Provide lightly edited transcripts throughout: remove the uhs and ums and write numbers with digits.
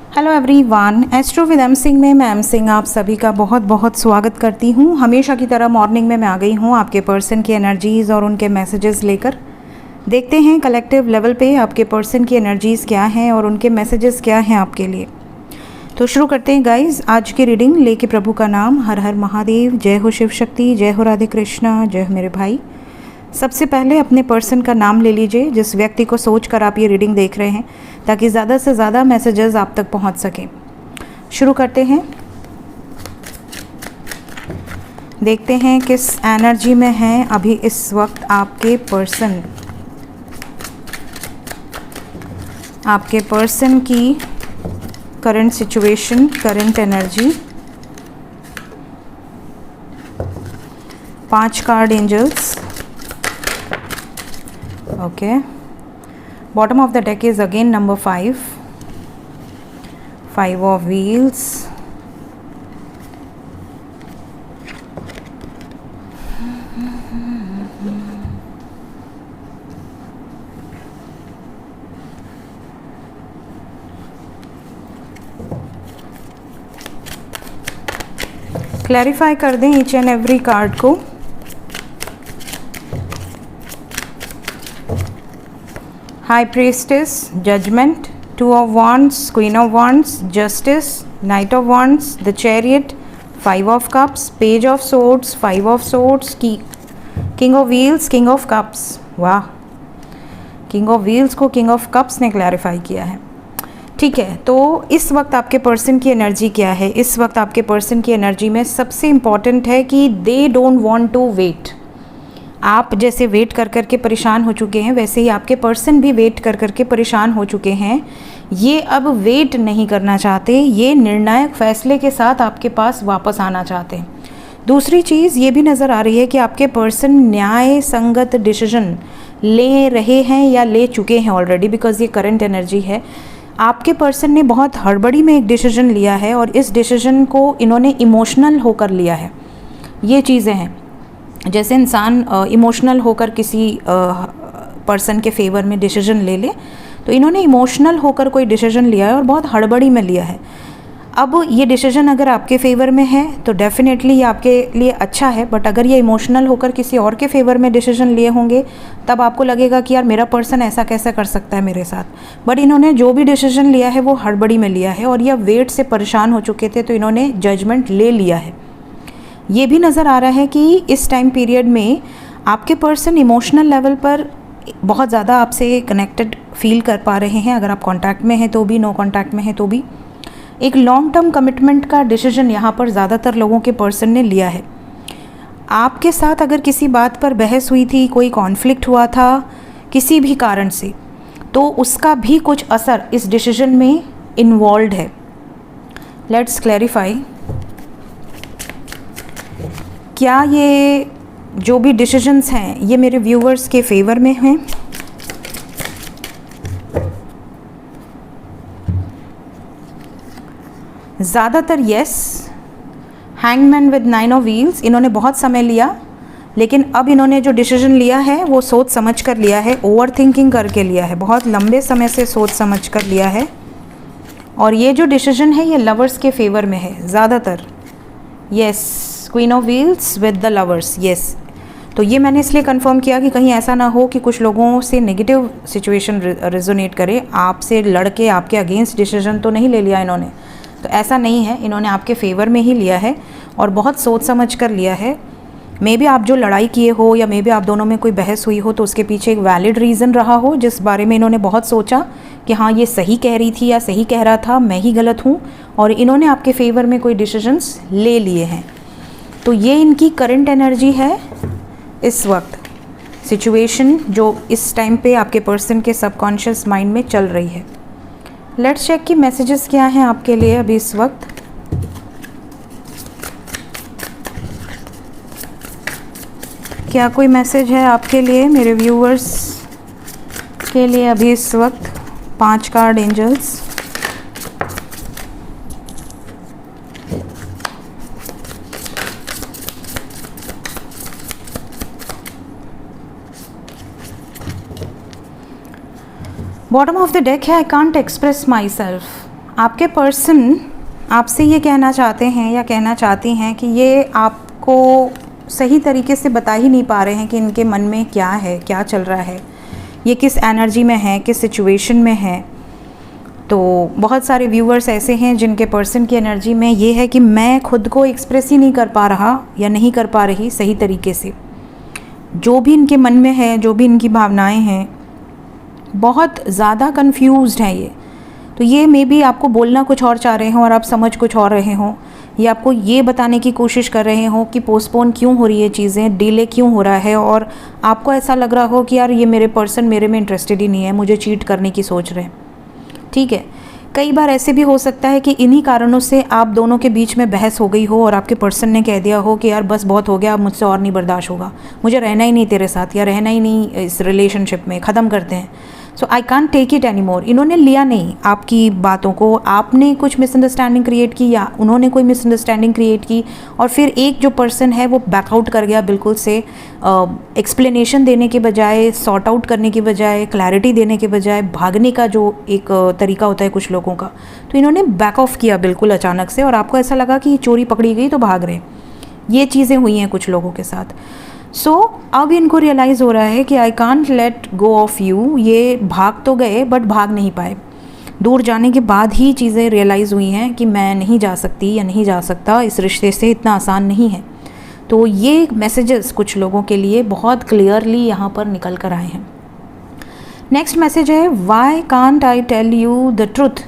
Hello everyone, astro with M Singh में मैं M Singh आप सभी का बहुत बहुत स्वागत करती हूँ। हमेशा की तरह मॉर्निंग में मैं आ गई हूँ आपके पर्सन की एनर्जीज़ और उनके मैसेजेस लेकर। देखते हैं कलेक्टिव लेवल पे आपके पर्सन की एनर्जीज़ क्या हैं और उनके मैसेजेस क्या हैं आपके लिए। तो शुरू करते हैं गाइज आज की रीडिंग लेके प्रभु का नाम। हर हर महादेव, जय हो शिव शक्ति, जय हो राधे कृष्णा, जय हो मेरे भाई। सबसे पहले अपने पर्सन का नाम ले लीजिए जिस व्यक्ति को सोचकर आप ये रीडिंग देख रहे हैं, ताकि ज़्यादा से ज़्यादा मैसेजेस आप तक पहुंच सकें। शुरू करते हैं, देखते हैं किस एनर्जी में हैं अभी इस वक्त आपके पर्सन। आपके पर्सन की current situation, current energy. 5 card angels. Okay, bottom of the deck is again number 5 of wheels. Clarify कर दें ईच एंड एवरी कार्ड को। High Priestess, Judgment, 2 of Wands, Queen of Wands, Justice, Knight of Wands, the Chariot, 5 of Cups, Page of Swords, 5 of Swords, King of Wheels, King of Cups। वाह, King of Wheels को King of Cups ने clarify किया है। ठीक है, तो इस वक्त आपके पर्सन की एनर्जी क्या है? इस वक्त आपके पर्सन की एनर्जी में सबसे इम्पॉर्टेंट है कि they don't want to wait. आप जैसे वेट कर कर के परेशान हो चुके हैं, वैसे ही आपके पर्सन भी वेट कर कर के परेशान हो चुके हैं। ये अब वेट नहीं करना चाहते, ये निर्णायक फैसले के साथ आपके पास वापस आना चाहते हैं। दूसरी चीज़ ये भी नज़र आ रही है कि आपके पर्सन न्याय संगत डिसीजन ले रहे हैं या ले चुके हैं ऑलरेडी, बिकॉज ये करंट एनर्जी है। आपके पर्सन ने बहुत हड़बड़ी में एक डिसीजन लिया है और इस डिसीजन को इन्होंने इमोशनल होकर लिया है। ये चीज़ें हैं, जैसे इंसान इमोशनल होकर किसी पर्सन के फेवर में डिसीजन ले ले, तो इन्होंने इमोशनल होकर कोई डिसीजन लिया है और बहुत हड़बड़ी में लिया है। अब ये डिसीजन अगर आपके फेवर में है तो डेफिनेटली ये आपके लिए अच्छा है, बट अगर ये इमोशनल होकर किसी और के फेवर में डिसीजन लिए होंगे तब आपको लगेगा कि यार मेरा पर्सन ऐसा कैसे कर सकता है मेरे साथ। बट इन्होंने जो भी डिसीजन लिया है वो हड़बड़ी में लिया है और यह वेट से परेशान हो चुके थे, तो इन्होंने जजमेंट ले लिया है। ये भी नज़र आ रहा है कि इस टाइम पीरियड में आपके पर्सन इमोशनल लेवल पर बहुत ज़्यादा आपसे कनेक्टेड फील कर पा रहे हैं। अगर आप कांटेक्ट में हैं तो भी, नो कांटेक्ट में हैं तो भी। एक लॉन्ग टर्म कमिटमेंट का डिसीजन यहाँ पर ज़्यादातर लोगों के पर्सन ने लिया है। आपके साथ अगर किसी बात पर बहस हुई थी, कोई कॉन्फ्लिक्ट हुआ था किसी भी कारण से, तो उसका भी कुछ असर इस डिसीजन में इन्वॉल्व है। लेट्स क्लैरिफाई, क्या ये जो भी डिसीजंस हैं ये मेरे व्यूवर्स के फेवर में हैं? ज़्यादातर yes. Hangman with 9 of wheels, इन्होंने बहुत समय लिया, लेकिन अब इन्होंने जो डिसीजन लिया है वो सोच समझ कर लिया है, ओवर थिंकिंग करके लिया है, बहुत लंबे समय से सोच समझ कर लिया है। और ये जो डिसीजन है ये लवर्स के फेवर में है ज़्यादातर। Yes, queen of wheels with the lovers, yes. तो ये मैंने इसलिए कंफर्म किया कि कहीं ऐसा ना हो कि कुछ लोगों से नेगेटिव सिचुएशन रेजोनेट करे। आपसे लड़के आपके अगेंस्ट डिसीजन तो नहीं ले लिया इन्होंने, तो ऐसा नहीं है, इन्होंने आपके फेवर में ही लिया है और बहुत सोच समझ कर लिया है। मे बी आप जो लड़ाई किए हो या मे बी आप दोनों में कोई बहस हुई हो तो उसके पीछे एक वैलिड रीज़न रहा हो जिस बारे में इन्होंने बहुत सोचा कि हाँ ये सही कह रही थी या सही कह रहा था, मैं ही गलत हूँ, और इन्होंने आपके फेवर में कोई डिसीजंस ले लिए हैं। तो ये इनकी करंट एनर्जी है इस वक्त, सिचुएशन जो इस टाइम पे आपके पर्सन के सबकॉन्शियस माइंड में चल रही है। लेट्स चेक कि मैसेजेस क्या हैं आपके लिए अभी इस वक्त। क्या कोई मैसेज है आपके लिए, मेरे व्यूअर्स के लिए अभी इस वक्त? 5 card angels. Bottom of the deck है I can't express myself. आपके पर्सन आपसे ये कहना चाहते हैं या कहना चाहती हैं कि ये आपको सही तरीके से बता ही नहीं पा रहे हैं कि इनके मन में क्या है, क्या चल रहा है, ये किस एनर्जी में है, किस सिचुएशन में है। तो बहुत सारे व्यूअर्स ऐसे हैं जिनके पर्सन की एनर्जी में ये है कि मैं खुद को एक्सप्रेस ही नहीं कर पा रहा या नहीं कर पा रही सही तरीके से। जो भी इनके मन में है, जो भी इनकी भावनाएं हैं, बहुत ज़्यादा कंफ्यूज्ड हैं ये। तो ये मे बी आपको बोलना कुछ और चाह रहे हों और आप समझ कुछ और रहे हों, या आपको ये बताने की कोशिश कर रहे हों कि पोस्टपोन क्यों हो रही है चीज़ें, डिले क्यों हो रहा है, और आपको ऐसा लग रहा हो कि यार ये मेरे पर्सन मेरे में इंटरेस्टेड ही नहीं है, मुझे चीट करने की सोच रहे हैं। ठीक है, कई बार ऐसे भी हो सकता है कि इन्हीं कारणों से आप दोनों के बीच में बहस हो गई हो और आपके पर्सन ने कह दिया हो कि यार बस बहुत हो गया, अब मुझसे और नहीं बर्दाश्त होगा, मुझे रहना ही नहीं तेरे साथ, या रहना ही नहीं इस रिलेशनशिप में, ख़त्म करते हैं। So I can't take it any more. इन्होंने लिया नहीं आपकी बातों को, आपने कुछ मिसअंडरस्टैंडिंग क्रिएट की या उन्होंने कोई मिसअंडरस्टैंडिंग क्रिएट की, और फिर एक जो पर्सन है वो बैकआउट कर गया बिल्कुल से, एक्सप्लेनेशन देने के बजाय, सॉर्ट आउट करने के बजाय, क्लैरिटी देने के बजाय भागने का जो एक तरीका होता है कुछ लोगों का, तो इन्होंने बैक ऑफ किया बिल्कुल अचानक से, और आपको ऐसा लगा कि चोरी पकड़ी गई तो भाग रहे। ये चीज़ें हुई हैं कुछ लोगों के साथ। सो अब इनको रियलाइज़ हो रहा है कि I can't let go of you. ये भाग तो गए बट भाग नहीं पाए। दूर जाने के बाद ही चीज़ें रियलाइज़ हुई हैं कि मैं नहीं जा सकती या नहीं जा सकता, इस रिश्ते से इतना आसान नहीं है। तो ये मैसेजेस कुछ लोगों के लिए बहुत क्लियरली यहाँ पर निकल कर आए हैं। नेक्स्ट मैसेज है, why can't I tell you the truth.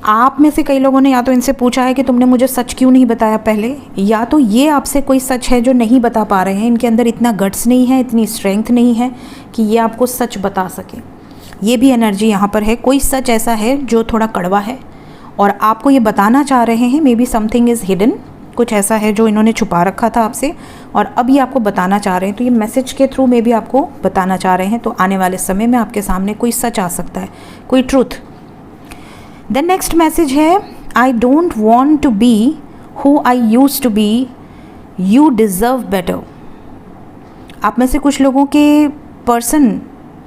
आप में से कई लोगों ने या तो इनसे पूछा है कि तुमने मुझे सच क्यों नहीं बताया पहले, या तो ये आपसे कोई सच है जो नहीं बता पा रहे हैं। इनके अंदर इतना गट्स नहीं है, इतनी स्ट्रेंथ नहीं है कि ये आपको सच बता सके। ये भी एनर्जी यहाँ पर है, कोई सच ऐसा है जो थोड़ा कड़वा है और आपको ये बताना चाह रहे हैं। May be something is hidden, कुछ ऐसा है जो इन्होंने छुपा रखा था आपसे और अब ये आपको बताना चाह रहे हैं। तो ये मैसेज के थ्रू मे बी आपको बताना चाह रहे हैं। तो आने वाले समय में आपके सामने कोई सच आ सकता है, कोई ट्रूथ। द नेक्स्ट मैसेज है, I don't want to be who I used to be, you deserve better. आप में से कुछ लोगों के पर्सन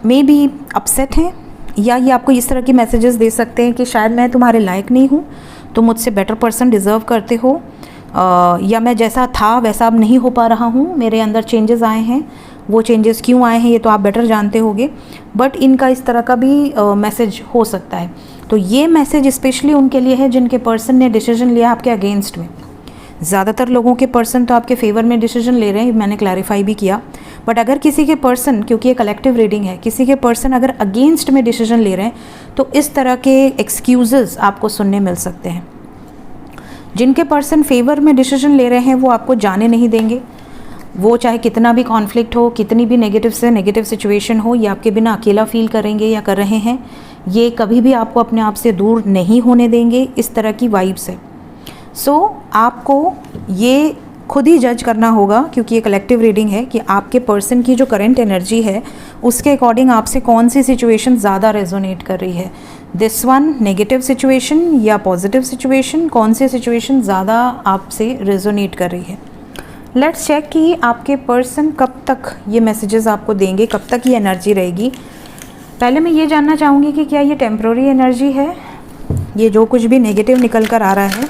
में भी अपसेट हैं, या ये आपको इस तरह के मैसेजेस दे सकते हैं कि शायद मैं तुम्हारे लायक नहीं हूँ, तुम मुझसे बेटर पर्सन डिज़र्व करते हो, या मैं जैसा था वैसा अब नहीं हो पा रहा हूँ, मेरे अंदर चेंजेस आए हैं, वो चेंजेस क्यों आए हैं ये तो आप बेटर जानते होगे। बट इनका इस तरह का भी मैसेज हो सकता है। तो ये मैसेज स्पेशली उनके लिए है जिनके पर्सन ने डिसीजन लिया आपके अगेंस्ट में। ज़्यादातर लोगों के पर्सन तो आपके फेवर में डिसीजन ले रहे हैं, मैंने क्लैरिफाई भी किया। बट अगर किसी के पर्सन, क्योंकि ये कलेक्टिव रीडिंग है, किसी के पर्सन अगर अगेंस्ट में डिसीजन ले रहे हैं तो इस तरह के एक्सक्यूज़ेस आपको सुनने मिल सकते हैं। जिनके पर्सन फेवर में डिसीजन ले रहे हैं वो आपको जाने नहीं देंगे। वो चाहे कितना भी कॉन्फ्लिक्ट हो, कितनी भी नेगेटिव से नेगेटिव सिचुएशन हो, ये आपके बिना अकेला फील करेंगे या कर रहे हैं। ये कभी भी आपको अपने आप से दूर नहीं होने देंगे। इस तरह की वाइब्स है। सो आपको ये खुद ही जज करना होगा, क्योंकि ये कलेक्टिव रीडिंग है, कि आपके पर्सन की जो करंट एनर्जी है उसके अकॉर्डिंग आपसे कौन सी सिचुएशन ज़्यादा रेजोनेट कर रही है। दिस वन नेगेटिव सिचुएशन या पॉजिटिव सिचुएशन, कौन सी सिचुएशन ज़्यादा आपसे रेजोनेट कर रही है। लेट्स चेक कि आपके पर्सन कब तक ये मैसेजेस आपको देंगे, कब तक ये एनर्जी रहेगी। पहले मैं ये जानना चाहूँगी कि क्या ये टेम्प्रोरी एनर्जी है। ये जो कुछ भी नेगेटिव निकल कर आ रहा है,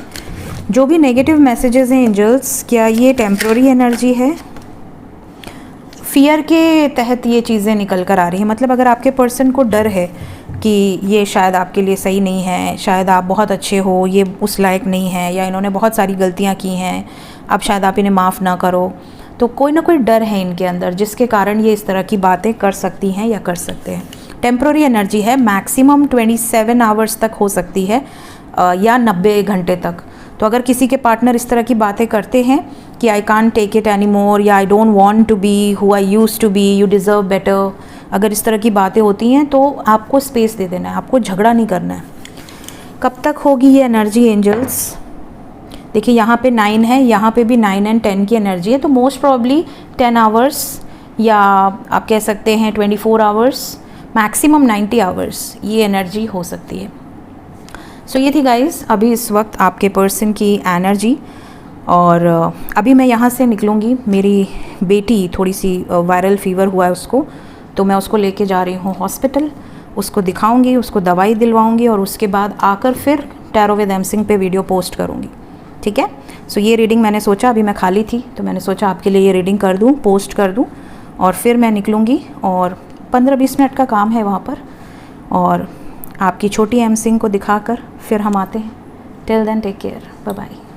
जो भी नेगेटिव मैसेजेस हैं एंजल्स, क्या ये टेम्प्रोरी एनर्जी है। फियर के तहत ये चीज़ें निकल कर आ रही हैं। मतलब अगर आपके पर्सन को डर है कि ये शायद आपके लिए सही नहीं है, शायद आप बहुत अच्छे हो, ये उस लायक नहीं है, या इन्होंने बहुत सारी गलतियाँ की हैं, अब शायद आप इन्हें माफ़ ना करो, तो कोई ना कोई डर है इनके अंदर जिसके कारण ये इस तरह की बातें कर सकती हैं या कर सकते हैं। टेम्प्रोरी एनर्जी है, मैक्सिमम 27 आवर्स तक हो सकती है या 90 घंटे तक। तो अगर किसी के पार्टनर इस तरह की बातें करते हैं कि I can't take it any more, या I don't want to be who I used to be, you deserve better, अगर इस तरह की बातें होती हैं तो आपको स्पेस दे देना है, आपको झगड़ा नहीं करना है। कब तक होगी ये एनर्जी एंजल्स। देखिए यहाँ पे 9 है, यहाँ पे भी 9 और 10 की एनर्जी है। तो मोस्ट प्रॉब्ली 10 आवर्स, या आप कह सकते हैं 24 आवर्स, मैक्सिमम 90 आवर्स ये एनर्जी हो सकती है। सो ये थी गाइस अभी इस वक्त आपके पर्सन की एनर्जी। और अभी मैं यहाँ से निकलूँगी। मेरी बेटी थोड़ी सी वायरल फीवर हुआ है उसको, तो मैं उसको लेके जा रही हूँ हॉस्पिटल। उसको दिखाऊंगी, उसको दवाई दिलवाऊंगी और उसके बाद आकर फिर टैरो विद एम सिंह पे वीडियो पोस्ट करूंगी, ठीक है। सो ये रीडिंग मैंने सोचा, अभी मैं खाली थी तो मैंने सोचा आपके लिए ये रीडिंग कर दूँ, पोस्ट कर दूँ और फिर मैं निकलूँगी और 15-20 मिनट का काम है वहाँ पर और आपकी छोटी एम सिंह को दिखाकर फिर हम आते हैं। Till then take care, bye bye.